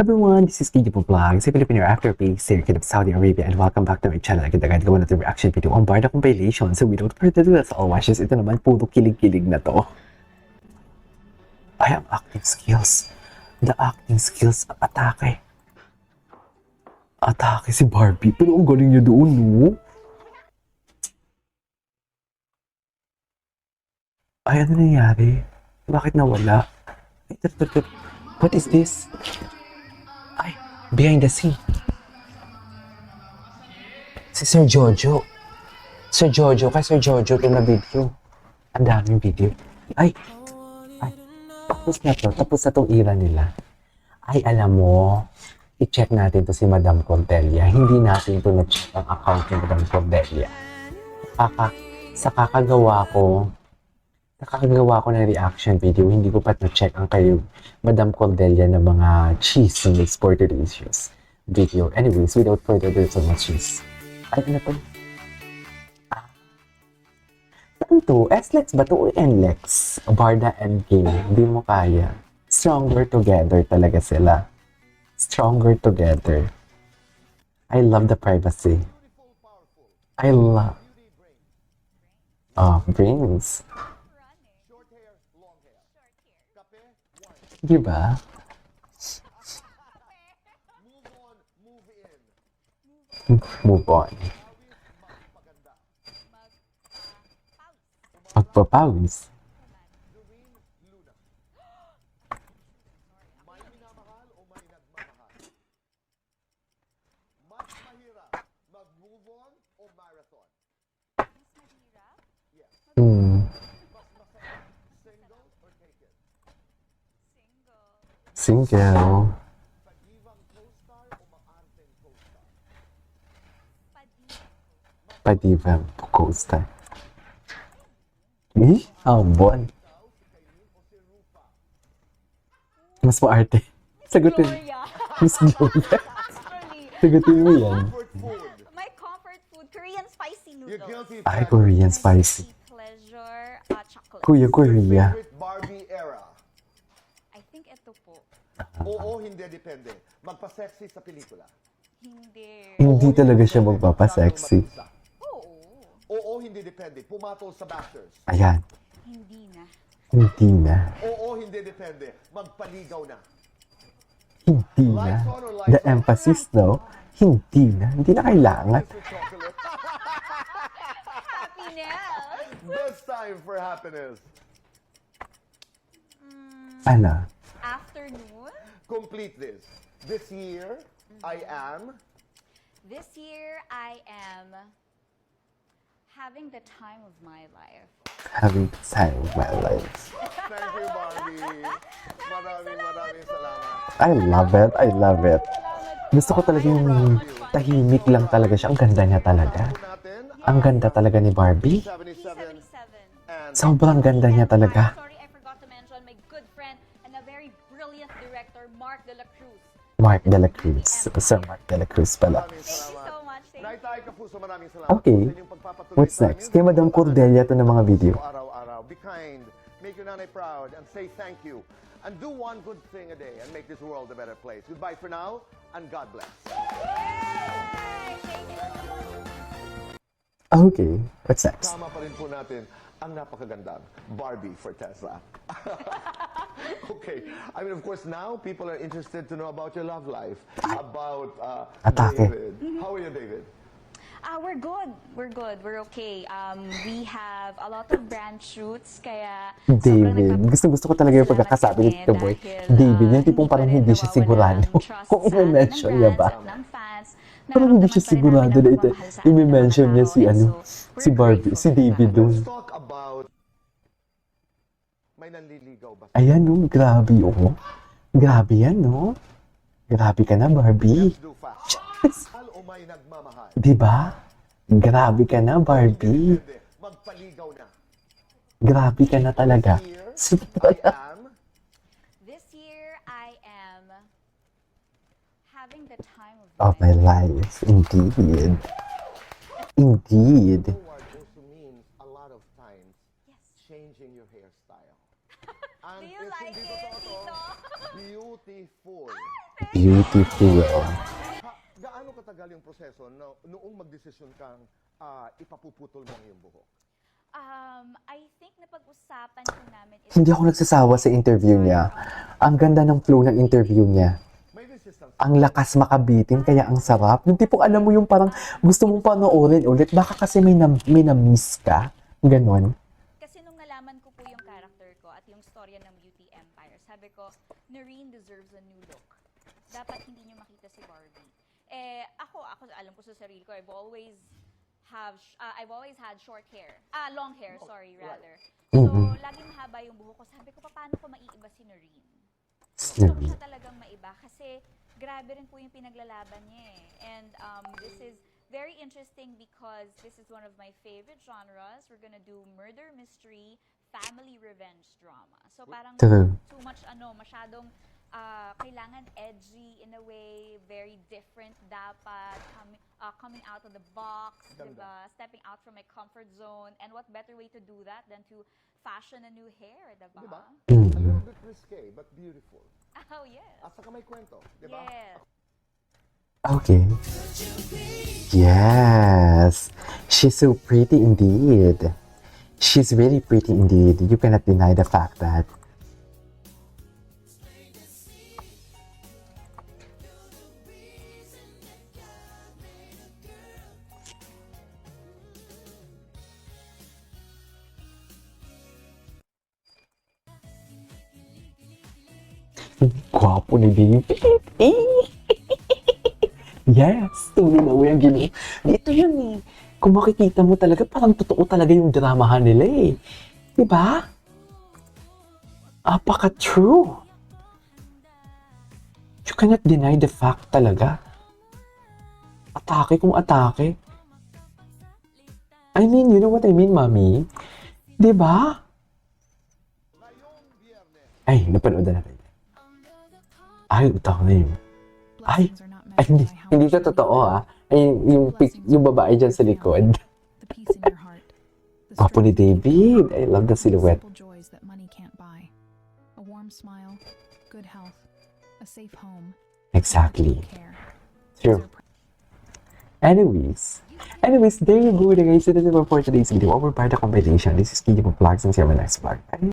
Everyone, this is Kiki Vlogs, a Filipino actor based here in Saudi Arabia, and welcome back to my channel. Agad-agad gawa natin reaction video on Barda compilation. So without further ado, let's all watch this. Ito naman, puro kilig-kilig na to. Ay, ang acting skills. The acting skills, atake. Atake si Barbie, pero ang galing niya doon, no? Ay, ano nangyari? Bakit nawala? Ay, what is this? Ay, behind the scene. Si Sir Jojo. Sir Jojo, kay Sir Jojo ito na video. Ang daming video. Ay, tapos na to. Tapos na tong era nila. Ay, alam mo, i-check natin to si Madam Cordelia. Hindi natin to na-check ang account ni Madam Cordelia. Sa kakagawa ko ng reaction video, hindi ko pa na-check ang kayo Madam Cordelia ng mga chismis for today's video. Anyways, without further ado, so much cheese. Ay, ano to? Ano to? S-Lex ba to o N-Lex? Barda and King. Hindi mo kaya. Stronger together talaga sila. Stronger together. I love the privacy. I love... brains. Diba? Move on. Magpapawis. Single. Padiva Costa. Ambon. Mas maarte. Sagutin. Miss Gloria. Sagutin mo yan. My comfort food, Korean spicy noodles. Ay, Korean spicy. Pleasure, chocolate. Kuya, Korea. Barbie era. I think ito po. Oo, hindi depende. Magpa-sexy sa pelikula. Hindi. Hindi talaga siya magpapasexy. Oo. Oo, hindi depende. Pumatol sa bashers. Ayan. Hindi na. Hindi na. Oo, hindi depende. Magpaligaw na. Hindi na. The emphasis, no? Hindi na. Hindi na kailangan. With chocolate. Happiness. Best time for happiness. Ano? Afternoon. Complete this. This year, I am... This year, I am having the time of my life. Having the time of my life. Thank you, Barbie. Maraming salamat. I love it. I love it. Gusto ko talaga yung tahimik lang talaga siya. Ang ganda niya talaga. Ang ganda talaga ni Barbie. 77 and... Sobrang ganda niya talaga. Sorry, I forgot to mention my good friend and a very brilliant director, Mark De La Cruz. Mark De La Cruz. Sir Mark De La Cruz pala. Thank you so much. Thank you. Naitay Kapuso, maraming salamat. Okay. Sa inyong pagpapatuloy What's sa next? amin. Kay Madam Cordelia to ng mga video. Araw-araw. Be kind. Make your nanay proud and say thank you. And do one good thing a day and make this world a better place. Goodbye for now and God bless. Okay. What's next? Tama pa rin po natin ang napakagandang Barbie for Tesla. Okay. I mean, of course, now people are interested to know about your love life. About Atake. David. How are you, David? We're good. We're good. We're okay. We have a lot of brand shoots, kaya... David. Gusto ko talaga yung pagkakasabi ni Tito Boy. David, yung tipong parang hindi siya sigurado. Kung i-mention niya ba? Parang hindi siya sigurado na ito. I-mention niya si Barbie, si David doon. Let's talk about... May nanliligaw ba? Ayan, no? Grabe, oh. Grabe yan, no? Grabe ka na, Barbie. Let's do fast. Mahal o may nagmamahal? Diba? Grabe ka na, Barbie. Depende. Magpaligaw na. Grabe ka na talaga. Here, I am... This year, I am having the time Of of my life. Indeed. Indeed. Forward also means a lot of times changing your hairstyle. And Do you it's like hindi it, totoo to. Tito? Beautiful. Thank Beautiful. Gaano katagal yung proseso noong magdesisyon kang ipapuputol mo ang iyong buhok? I think napag-usapan ko namin ito. Hindi ako nagsasawa sa interview niya. Ang ganda ng flow ng interview niya. May resistance. Ang lakas makabitin, kaya ang sarap. Yung tipong alam mo yung parang gusto mong panoorin ulit. Baka kasi may na-miss ka. Ganon. Kasi nung nalaman ko po yung character ko at yung storya ng Beauty Empire, sabi ko, Noreen deserves a new look. Dapat hindi niyo makita si Barbie. Ako alam ko sa sarili ko, I've always had short hair. Long hair, sorry, rather. So, laging mahaba yung buhok ko. Sabi ko, paano ko maiiba si Noreen? Gusto ko siya talagang maiba kasi grabe rin po yung pinaglalaban niya eh. And this is very interesting because this is one of my favorite genres. We're gonna do murder, mystery, family revenge drama. So parang True. too much masyadong kailangan edgy in a way, very different dapat, coming out of the box, diba? Stepping out from my comfort zone. And what better way to do that than to fashion a new hair, diba? Diba? A little bit risque, but beautiful. Oh, yes. At saka may kwento, diba? Yes. Okay. Yes. She's so pretty indeed. She's really pretty indeed. You cannot deny the fact that. Gwapo ni baby. Yes, tunay na yung gini. Dito yun eh. Kung makikita mo talaga, parang totoo talaga yung dramahan nila eh. Diba? Apaka-true. You cannot deny the fact talaga. Atake kung atake. I mean, you know what I mean, mami? Diba? Ay, napanood na natin. Ay, utaw na yun. Ay, hindi ito totoo ah. Ay, yung babae dyan sa likod. Gwapo ni David. I love the silhouette. Joys that money can't buy. A warm smile, good health, a safe home, Exactly. care. True. Anyways, there you go guys. So that's it for today's video. Over by the combination. This is Kiji Vlogs and see you on my next vlog. Bye.